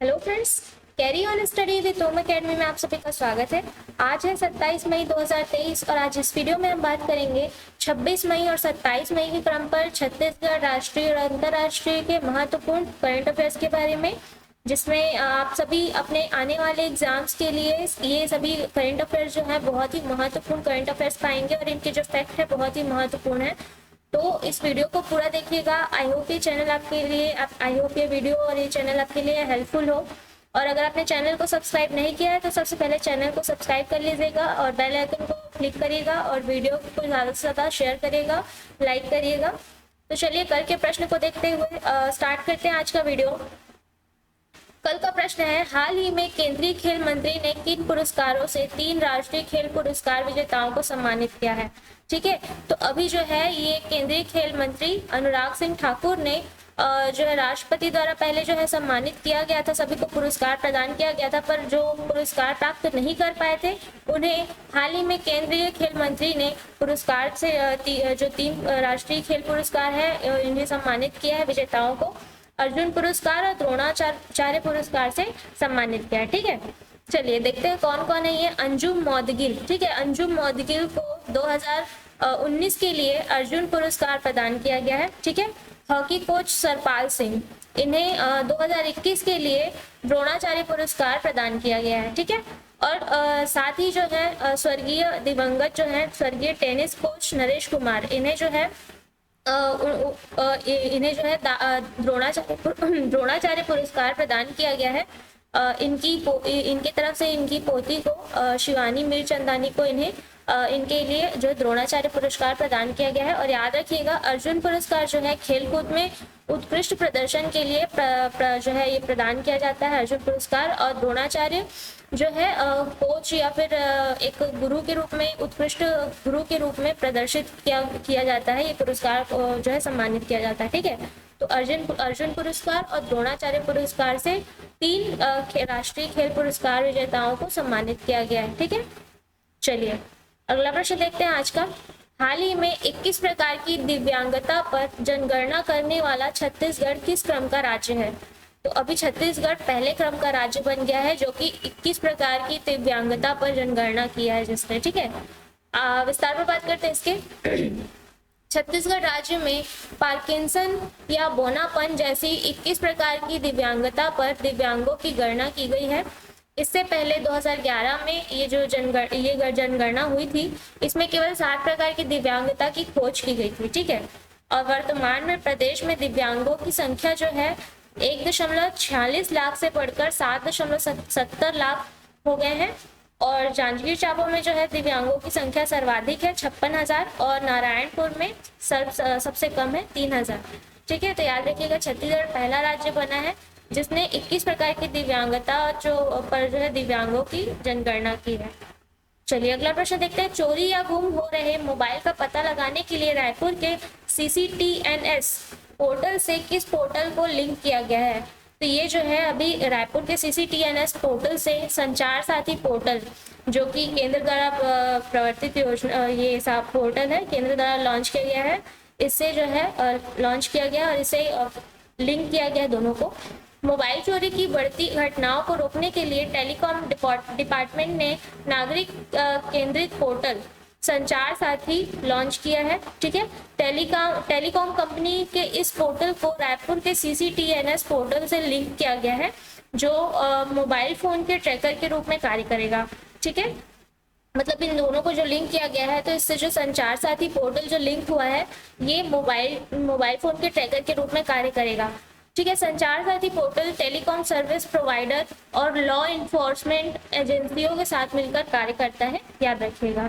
Hello friends, carry on study with home academy में आप सभी का स्वागत है। आज है 27 मई 2023 और आज इस वीडियो में हम बात करेंगे 26 मई और 27 मई के क्रम पर छत्तीसगढ़ राष्ट्रीय और अंतर्राष्ट्रीय के महत्वपूर्ण करंट अफेयर्स के बारे में, जिसमें आप सभी अपने आने वाले एग्जाम्स के लिए ये सभी करंट अफेयर्स जो है बहुत ही महत्वपूर्ण करंट अफेयर्स पाएंगे और इनके जो फैक्ट है बहुत ही महत्वपूर्ण है। तो इस वीडियो को पूरा देखिएगा। आई होप ये चैनल आपके लिए आई होप ये वीडियो और ये चैनल आपके लिए हेल्पफुल हो। और अगर आपने चैनल को सब्सक्राइब नहीं किया है तो सबसे पहले चैनल को सब्सक्राइब कर लीजिएगा और बेल आइकन को क्लिक करिएगा और वीडियो को ज़्यादा से ज़्यादा शेयर करिएगा, लाइक करिएगा। तो चलिए कल के प्रश्न को देखते हुए स्टार्ट करते हैं आज का वीडियो। कल का प्रश्न है, हाल ही में केंद्रीय खेल मंत्री ने किन पुरस्कारों से 3 राष्ट्रीय खेल पुरस्कार विजेताओं को सम्मानित किया है। ठीक है, तो अभी जो है ये केंद्रीय खेल मंत्री अनुराग सिंह ठाकुर ने जो है राष्ट्रपति द्वारा पहले जो है सम्मानित किया गया था, सभी को पुरस्कार प्रदान किया गया था, पर जो पुरस्कार प्राप्त नहीं कर पाए थे उन्हें हाल ही में केंद्रीय खेल मंत्री ने पुरस्कार से जो 3 राष्ट्रीय खेल पुरस्कार है इन्हें सम्मानित किया है विजेताओं को। अर्जुन पुरस्कार और द्रोणाचार्य पुरस्कार से सम्मानित किया है। ठीक है, चलिए देखते हैं कौन कौन है ये। अंजुम मौदगिल, ठीक है, अंजुम मौदगिल को 2019 के लिए अर्जुन पुरस्कार प्रदान किया गया है। ठीक है, हॉकी कोच सरपाल सिंह, इन्हें 2021 के लिए द्रोणाचार्य पुरस्कार प्रदान किया गया है। ठीक है, और साथ ही जो है स्वर्गीय दिवंगत जो है स्वर्गीय टेनिस कोच नरेश कुमार, इन्हें जो है द्रोणाचार्य पुरस्कार प्रदान किया गया है। इनके तरफ से इनकी पोती को शिवानी मीरचंदानी को इनके लिए जो द्रोणाचार्य पुरस्कार प्रदान किया गया है। और याद रखिएगा, अर्जुन पुरस्कार जो है खेलकूद में उत्कृष्ट प्रदर्शन के लिए जो है ये प्रदान किया जाता है अर्जुन पुरस्कार, और द्रोणाचार्य जो है कोच या फिर एक गुरु के रूप में, उत्कृष्ट गुरु के रूप में प्रदर्शित किया जाता है। ये पुरस्कार जो है सम्मानित किया जाता है। ठीक है, तो अर्जुन पुरस्कार और द्रोणाचार्य पुरस्कार से 3 राष्ट्रीय खेल पुरस्कार विजेताओं को सम्मानित किया गया है। ठीक है, चलिए अगला प्रश्न देखते हैं आज का। हाल ही में 21 प्रकार की दिव्यांगता पर जनगणना करने वाला छत्तीसगढ़ किस क्रम का राज्य है। तो अभी छत्तीसगढ़ पहले क्रम का राज्य बन गया है जो कि 21 प्रकार की दिव्यांगता पर जनगणना किया है जिसने। ठीक है, विस्तार में बात करते हैं इसके। छत्तीसगढ़ राज्य में पार्किंसन या बोनापन जैसी 21 प्रकार की दिव्यांगता पर दिव्यांगों की गणना की गई है। इससे पहले 2011 में ये जनगणना हुई थी, इसमें केवल 60 प्रकार की दिव्यांगता की खोज की गई थी। ठीक है, और वर्तमान में प्रदेश में दिव्यांगों की संख्या जो है 1.46 लाख से बढ़कर 7.70 लाख हो गए हैं। और जांजगीर चांपा में जो है दिव्यांगों की संख्या सर्वाधिक है 56,000 और नारायणपुर में सबसे कम है 3,000। ठीक है, तो याद रखिएगा छत्तीसगढ़ पहला राज्य बना है जिसने 21 प्रकार की दिव्यांगता जो है दिव्यांगों की जनगणना की है। चलिए अगला प्रश्न देखते हैं। चोरी या गुम हो रहे मोबाइल का पता लगाने के लिए रायपुर के CCTNS पोर्टल से किस पोर्टल को लिंक किया गया है। तो ये जो है अभी रायपुर के CCTNS पोर्टल से संचार साथी पोर्टल, जो कि केंद्र द्वारा प्रवर्तित योजना, ये सब पोर्टल है केंद्र द्वारा लॉन्च किया गया है, इससे जो है लॉन्च किया गया और इसे लिंक किया गया दोनों को। मोबाइल चोरी की बढ़ती घटनाओं को रोकने के लिए टेलीकॉम डिपार्टमेंट ने नागरिक केंद्रित पोर्टल संचार साथी लॉन्च किया है। ठीक है, टेलीकॉम कंपनी के इस पोर्टल को रायपुर के CCTNS पोर्टल से लिंक किया गया है जो मोबाइल फोन के ट्रैकर के रूप में कार्य करेगा। ठीक है, मतलब इन दोनों को जो लिंक किया गया है, तो इससे जो संचार साथी पोर्टल जो लिंक हुआ है ये मोबाइल फोन के ट्रैकर के रूप में कार्य करेगा। ठीक है, संचार साथी पोर्टल टेलीकॉम सर्विस प्रोवाइडर और लॉ इन्फोर्समेंट एजेंसियों के साथ मिलकर कार्य करता है, याद रखिएगा।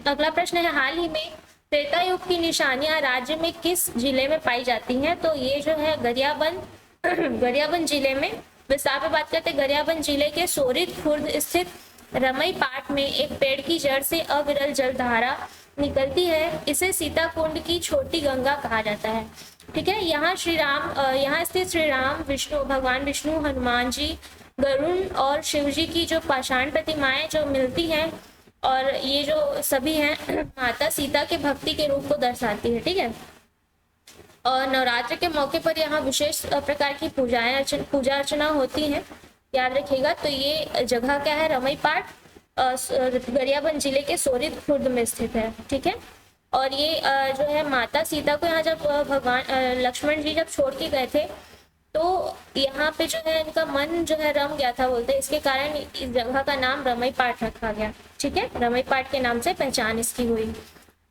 अगला प्रश्न है, हाल ही में त्रेता युग की निशानियां राज्य में किस जिले में पाई जाती हैं। तो ये जो है गरियाबंद जिले में। विस्तार में बात करते हैं। गरियाबंद जिले के सोरित खुर्द स्थित रमई पाट में एक पेड़ की जड़ से अविरल जलधारा निकलती है, इसे सीताकुंड की छोटी गंगा कहा जाता है। ठीक है, यहाँ स्थित श्री राम, भगवान विष्णु, हनुमान जी, गरुण और शिव जी की जो पाषाण प्रतिमाएं जो मिलती हैं, और ये जो सभी हैं माता सीता के भक्ति के रूप को दर्शाती है। ठीक है, और नवरात्र के मौके पर यहाँ विशेष प्रकार की पूजा अर्चना होती हैं, याद रखिएगा। तो ये जगह क्या है, रमई पाट गरियाबंद जिले के सोरित खुर्द में स्थित है, ठीक है। और ये जो है माता सीता को यहाँ जब भगवान लक्ष्मण जी जब छोड़ के गए थे, तो यहाँ पे जो है इनका मन जो है रम गया था बोलते हैं, इसके कारण इस जगह का नाम रमई पाट रखा गया, ठीक है। रमई पाट के नाम से पहचान इसकी हुई।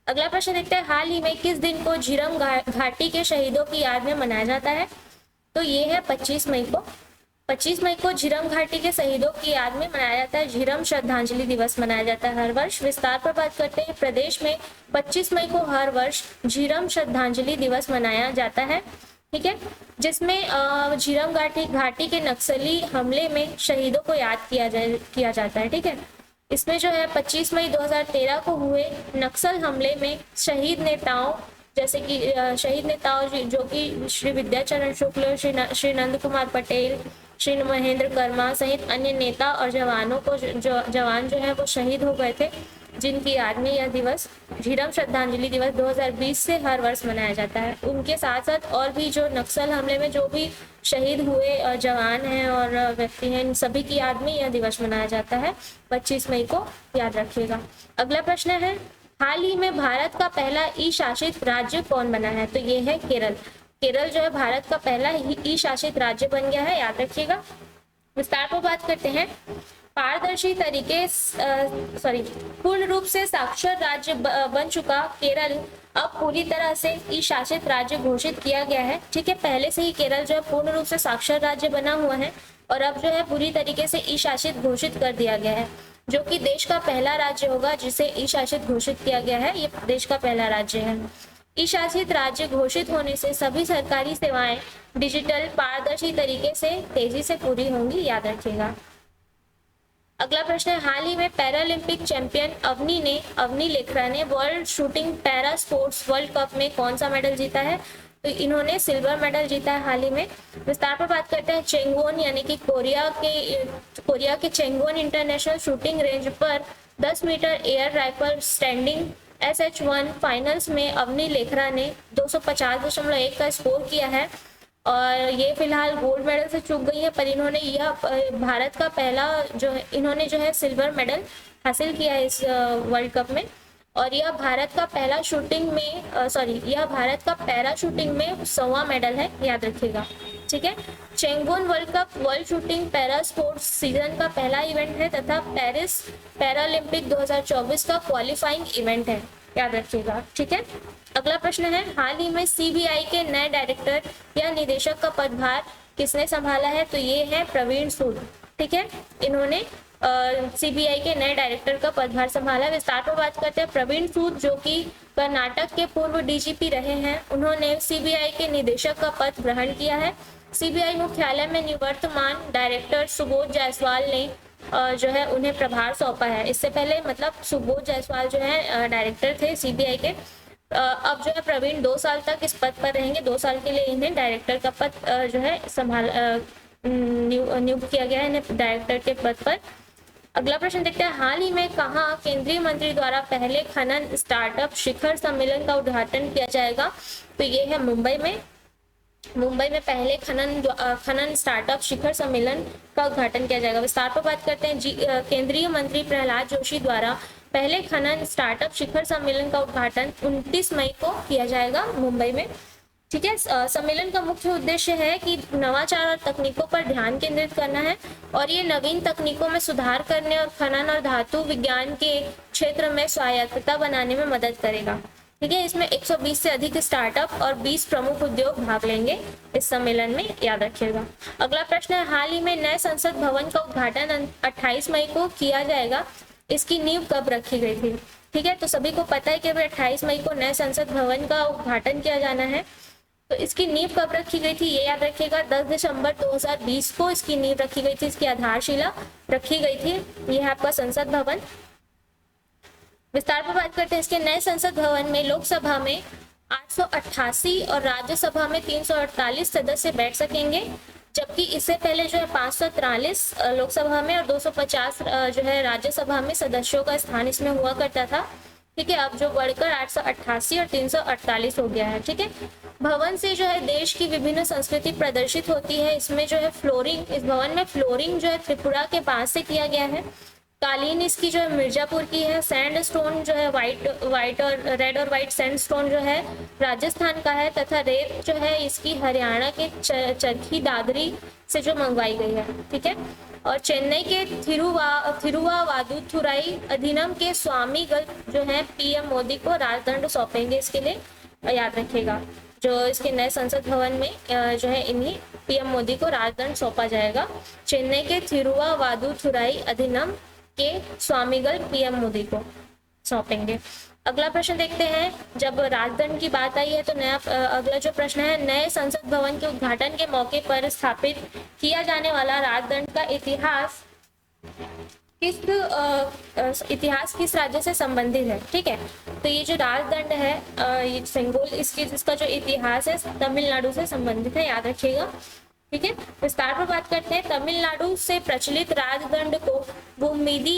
अगला प्रश्न देखते हैं, हाल ही में किस दिन को झीरम घाटी के शहीदों की याद में मनाया जाता है? तो ये है 25 मई को। 25 मई को झीरम घाटी के शहीदों की याद में मनाया जाता है, झीरम श्रद्धांजलि दिवस मनाया जाता है हर वर्ष। विस्तार पर बात करते हैं, प्रदेश में 25 मई को हर वर्ष झीरम श्रद्धांजलि दिवस मनाया जाता है, ठीक है, जिसमें झीरम घाटी के नक्सली हमले में शहीदों को याद किया जाता है, ठीक है। इसमें जो है 25 मई 2013 को हुए नक्सल हमले में शहीद नेताओं जैसे कि शहीद नेताओं जो कि श्री विद्याचरण शुक्ल, श्री नंद कुमार पटेल, श्री महेंद्र कर्मा सहित अन्य नेता और जवानों को जवान जो है वो शहीद हो गए थे, जिनकी याद में यह दिवस झीरम श्रद्धांजलि दिवस 2020 से हर वर्ष मनाया जाता है। उनके साथ साथ और भी जो नक्सल हमले में जो भी शहीद हुए जवान हैं और व्यक्ति हैं, इन सभी की याद में यह दिवस मनाया जाता है। 25 मई को याद रखिएगा। अगला प्रश्न है, हाल ही में भारत का पहला ई शासित राज्य कौन बना है? तो ये है केरल। केरल जो है भारत का पहला ई शासित राज्य बन गया है, याद रखिएगा। विस्तार पर बात करते हैं, पारदर्शी तरीके पूर्ण रूप से साक्षर राज्य बन चुका केरल अब पूरी तरह से ई शासित राज्य घोषित किया गया है, ठीक है। पहले से ही केरल जो है पूर्ण रूप से साक्षर राज्य बना हुआ है और अब जो है पूरी तरीके से ई शासित घोषित कर दिया गया है, जो कि देश का पहला राज्य होगा जिसे ई शासित घोषित किया गया है। ये देश का पहला राज्य है। ई शासित राज्य घोषित होने से सभी सरकारी सेवाएं डिजिटल पारदर्शी तरीके से तेजी से पूरी होंगी, याद रखिएगा। अगला प्रश्न है, हाल ही में पैरालंपिक चैंपियन अवनी लेखरा ने world shooting para sports world cup में कौन सा मेडल जीता है? तो इन्होंने सिल्वर मेडल जीता है हाल ही में। विस्तार पर बात करते हैं, चेंगवोन यानी कि कोरिया के चेंगवोन इंटरनेशनल शूटिंग रेंज पर 10 metre air rifle standing SH1 finals में अवनी लेखरा ने 250.1 का स्कोर किया है और ये फिलहाल गोल्ड मेडल से चूक गई है, पर इन्होंने यह भारत का पहला इन्होंने जो है सिल्वर मेडल हासिल किया है इस वर्ल्ड कप में। और यह भारत का पहला यह भारत का पैरा शूटिंग में 100वां मेडल है, याद रखिएगा, ठीक है। Changwon world cup world shooting para sports season का पहला इवेंट है तथा पेरिस पैरालंपिक 2024 का क्वालिफाइंग इवेंट है, याद रखिएगा, ठीक है। अगला प्रश्न है, हाल ही में CBI के नए डायरेक्टर या निदेशक का पदभार किसने संभाला है? तो ये है प्रवीण सूद, ठीक है। इन्होंने CBI के नए डायरेक्टर का पदभार संभाला। विस्तार पर बात करते हैं, प्रवीण सूद जो कि कर्नाटक के पूर्व DGP रहे हैं, उन्होंने CBI के निदेशक का पद ग्रहण किया है। CBI मुख्यालय में निवर्तमान डायरेक्टर सुबोध जायसवाल ने जो है उन्हें प्रभार सौंपा है। इससे पहले मतलब सुबोध जायसवाल जो है डायरेक्टर थे CBI के। अब जो है प्रवीण 2 साल तक इस पद पर रहेंगे, 2 साल के लिए इन्हें डायरेक्टर का पद जो है नियुक्त किया गया है इन्हें डायरेक्टर के पद पर। अगला प्रश्न देखते हैं, हाल ही में कहाँ केंद्रीय मंत्री द्वारा पहले खनन स्टार्टअप शिखर सम्मेलन का उद्घाटन किया जाएगा? तो ये है मुंबई में पहले खनन स्टार्टअप शिखर सम्मेलन का उद्घाटन किया जाएगा। विस्तार पर बात करते हैं, केंद्रीय मंत्री प्रहलाद जोशी द्वारा पहले खनन स्टार्टअप शिखर सम्मेलन का उद्घाटन 29 मई को किया जाएगा मुंबई में, ठीक है। सम्मेलन का मुख्य उद्देश्य है कि नवाचार और तकनीकों पर ध्यान केंद्रित करना है और ये नवीन तकनीकों में सुधार करने और खनन और धातु विज्ञान के क्षेत्र में स्वायत्तता बनाने में मदद करेगा, ठीक है। इसमें 120 से अधिक स्टार्टअप और 20 प्रमुख उद्योग भाग लेंगे इस सम्मेलन में, याद रखिएगा। अगला प्रश्न है, हाल ही में नए संसद भवन का उद्घाटन 28 मई को किया जाएगा, इसकी नींव कब रखी गई थी? ठीक है, तो सभी को पता है कि 28 मई को नए संसद भवन का उद्घाटन किया जाना है। तो इसकी नींव कब रखी गई थी ये याद रखिएगा, 10 दिसंबर 2020 को इसकी नींव रखी गई थी, इसकी आधारशिला रखी गई थी। यह है आपका संसद भवन। विस्तार पर बात करते हैं, इसके नए संसद भवन में लोकसभा में 888 और राज्यसभा में 348 सदस्य बैठ सकेंगे, जबकि इससे पहले जो है 543 लोकसभा में और 250 जो है राज्यसभा में सदस्यों का स्थान इसमें हुआ करता था। ठीक है, अब जो बढ़कर 888 और 348 हो गया है। ठीक है, भवन से जो है देश की विभिन्न संस्कृति प्रदर्शित होती है। इसमें जो है फ्लोरिंग, इस भवन में फ्लोरिंग जो है त्रिपुरा के बांस से किया गया है। कालीन इसकी जो है मिर्जापुर की है। सैंड स्टोन जो है वाइट और रेड और वाइट सैंड स्टोन जो है राजस्थान का है, तथा रेत जो है इसकी हरियाणा के चरखी दादरी से जो मंगवाई गई है। ठीक है, और चेन्नई के थिरुवावादुथुराई अधिनम के स्वामीगल जो है पीएम मोदी को राजदंड सौंपेंगे। इसके लिए याद रखिएगा, जो इसके नए संसद भवन में जो है इन्हीं पीएम मोदी को राजदंड सौंपा जाएगा। चेन्नई के थिरुवावादुथुराई अधिनम के स्वामीगल पीएम मोदी को सौंपेंगे। अगला प्रश्न देखते हैं। जब राजदंड की बात आई है तो अगला जो प्रश्न है, नए संसद भवन के उद्घाटन के मौके पर स्थापित किया जाने वाला राजदंड का इतिहास किस राज्य से संबंधित है। ठीक है, तो ये जो राजदंड है ये सेंगोल, इसका जो इतिहास है तमिलनाडु से संबंधित है, याद रखिएगा। ठीक है, विस्तार पर बात करते हैं। तमिलनाडु से प्रचलित राजदंड को बुम्मिदी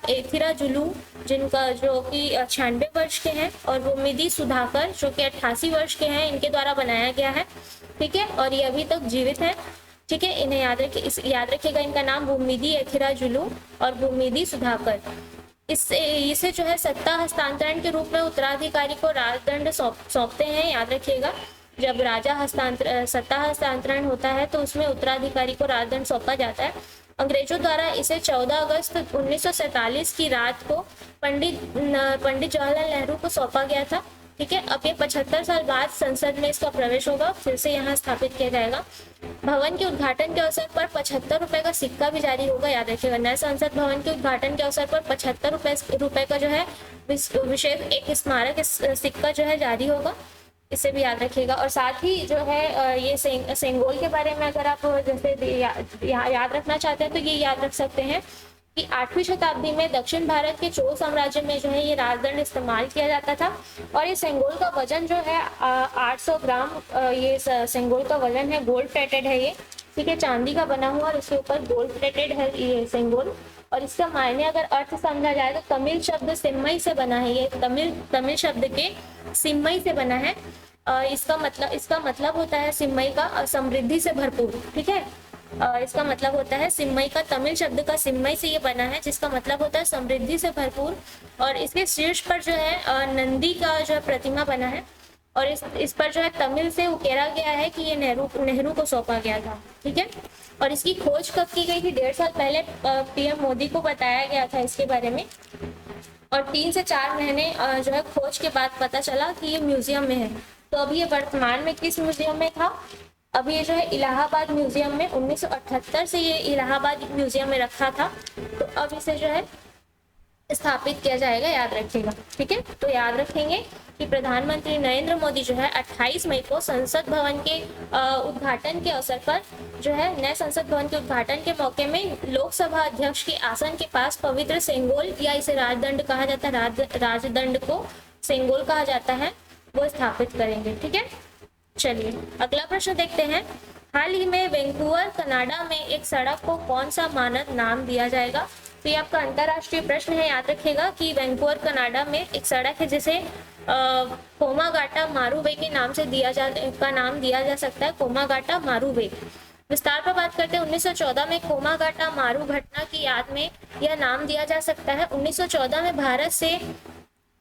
एथिराजुलू जिनका जो कि 96 वर्ष के हैं, और बुम्मिदी सुधाकर जो कि 88 वर्ष के हैं, इनके द्वारा बनाया गया है। ठीक है, और ये अभी तक जीवित है। ठीक है, इन्हें याद रखिएगा, इनका नाम बुम्मिदी एथिराजुलू और बुम्मिदी सुधाकर। इसे जो है सत्ता हस्तांतरण के रूप में उत्तराधिकारी को राजदंड सौंपते हैं, याद रखिएगा। जब सत्ता हस्तांतरण होता है तो उसमें उत्तराधिकारी को राजदंड सौंपा जाता है। अंग्रेजों द्वारा इसे 14 अगस्त 1947 की रात को पंडित जवाहरलाल नेहरू को सौंपा गया था। ठीक है, अब ये 75 साल बाद संसद में इसका प्रवेश होगा, फिर से यहाँ स्थापित किया जाएगा। भवन के उद्घाटन के अवसर पर 75 रुपए का सिक्का भी जारी होगा, याद रखिएगा। नए संसद भवन के उद्घाटन के अवसर पर 75 रुपए का जो है विशेष एक स्मारक सिक्का जो है जारी होगा, इसे भी याद रखिएगा। और साथ ही जो है ये सेंगोल के बारे में अगर आप जैसे याद रखना चाहते हैं तो ये याद रख सकते हैं कि 8वीं शताब्दी में दक्षिण भारत के चोल साम्राज्य में जो है ये राजदंड इस्तेमाल किया जाता था। और ये सेंगोल का वजन जो है 800 ग्राम ये सेंगोल का वजन है। गोल्ड प्लेटेड है ये। ठीक है, चांदी का बना हुआ और उसके ऊपर गोल्ड प्लेटेड है ये सेंगोल। और इसका मायने अगर अर्थ समझा जाए तो तमिल शब्द सिम्मई से बना है। ये तमिल शब्द के सिम्मई से बना है। इसका मतलब होता है सिम्मई का समृद्धि से भरपूर। ठीक है, इसका मतलब होता है सिम्मई का, तमिल शब्द का सिम्मई से ये बना है, जिसका मतलब होता है समृद्धि से भरपूर। और इसके शीर्ष पर जो है नंदी का जो है प्रतिमा बना है, और इस पर जो है तमिल से उकेरा गया है कि ये नेहरू को सौंपा गया था। ठीक है, और इसकी खोज कब की गई थी? 1.5 साल पहले पीएम मोदी को बताया गया था इसके बारे में, और 3 से 4 महीने जो है खोज के बाद पता चला कि ये म्यूजियम में है। तो अभी ये वर्तमान में किस म्यूजियम में था? अभी ये जो है इलाहाबाद म्यूजियम में 1978 से ये इलाहाबाद म्यूजियम में रखा था। तो अब इसे जो है स्थापित किया जाएगा, याद रखिएगा। ठीक है, तो याद रखेंगे कि प्रधानमंत्री नरेंद्र मोदी जो है 28 मई को संसद भवन के उद्घाटन के अवसर पर जो है नए संसद भवन के उद्घाटन के मौके में लोकसभा अध्यक्ष के आसन के पास पवित्र सेंगोल, या इसे राजदंड कहा जाता है, राजदंड को सेंगोल कहा जाता है, वो स्थापित करेंगे। ठीक है, चलिए अगला प्रश्न देखते हैं। हाल ही में वैंकूवर कनाडा में एक सड़क को कौन सा मानद नाम दिया जाएगा? तो ये आपका अंतरराष्ट्रीय प्रश्न है, याद रखिएगा कि वैंकूवर कनाडा में एक सड़क है जिसे कोमागाटा मारुवे के नाम से नाम दिया जा सकता है, कोमागाटा मारुवे। विस्तार पर बात करते हैं। 1914 में कोमागाटा मारू घटना की याद में यह नाम दिया जा सकता है। 1914 में भारत से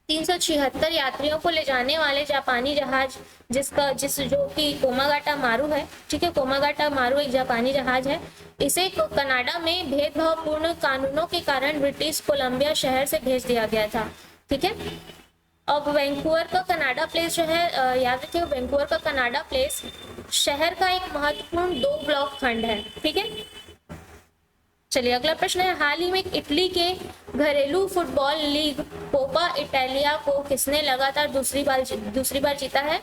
376 यात्रियों को ले जाने वाले जापानी जहाज जो कि कोमागाटा मारू है। ठीक है, कोमागाटा मारू एक जापानी जहाज है। इसे कनाडा में भेदभावपूर्ण कानूनों के कारण ब्रिटिश कोलंबिया शहर से भेज दिया गया था। ठीक है, अब वैंकूवर का कनाडा प्लेस जो है, याद रखिए वैंकूवर का कनाडा प्लेस शहर का एक महत्वपूर्ण 2 ब्लॉक खंड है। ठीक है, चलिए अगला प्रश्न है। हाल ही में इटली के घरेलू फुटबॉल लीग कोपा इटालिया को किसने लगातार दूसरी बार जीता है?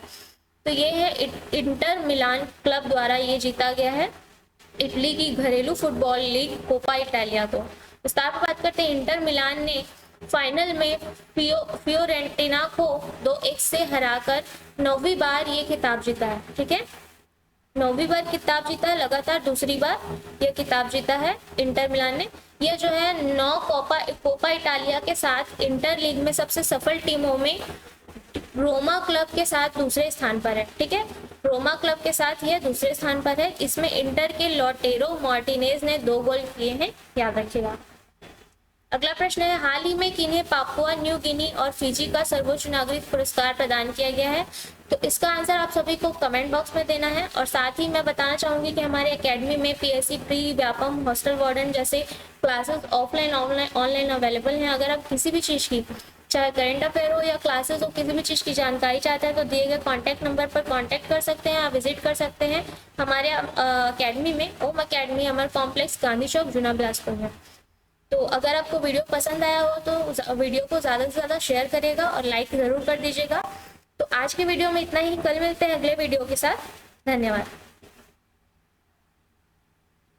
तो ये है इंटर मिलान क्लब द्वारा ये जीता गया है, इटली की घरेलू फुटबॉल लीग कोपा इटालिया को। विस्तार पर बात करते हैं। इंटर मिलान ने फाइनल में फियोरेंटीना को 2-1 से हराकर 9वीं बार ये खिताब जीता है। ठीक है, 9वीं बार खिताब जीता है, लगातार दूसरी बार ये खिताब जीता है इंटर मिलान ने। ये जो है 9 कोपा इटालिया के साथ इंटर लीग में सबसे सफल टीमों में रोमा क्लब के साथ दूसरे स्थान पर है। ठीक है, रोमा क्लब के साथ ये दूसरे स्थान पर है। इसमें इंटर के लॉटेरो मार्टिनेज ने 2 गोल किए हैं, याद रखिएगा। अगला प्रश्न है, हाल ही में किन्हें पापुआ न्यू गिनी और फिजी का सर्वोच्च नागरिक पुरस्कार प्रदान किया गया है? तो इसका आंसर आप सभी को कमेंट बॉक्स में देना है। और साथ ही मैं बताना चाहूंगी कि हमारे एकेडमी में PSC pre, Vyapam, hostel warden जैसे क्लासेस ऑफलाइन ऑनलाइन अवेलेबल हैं। अगर आप किसी भी चीज़ की, चाहे करंट अफेयर हो या क्लासेस हो, किसी भी चीज़ की जानकारी चाहते हैं तो दिए गए कॉन्टैक्ट नंबर पर कॉन्टैक्ट कर सकते हैं, आप विजिट कर सकते हैं हमारे अकेडमी में। ओम अकेडमी अमर कॉम्प्लेक्स, गांधी चौक, जूना बिलासपुर में। तो अगर आपको वीडियो पसंद आया हो तो वीडियो को ज़्यादा से ज़्यादा शेयर करिएगा और लाइक ज़रूर कर दीजिएगा। तो आज के वीडियो में इतना ही, कल मिलते हैं अगले वीडियो के साथ। धन्यवाद।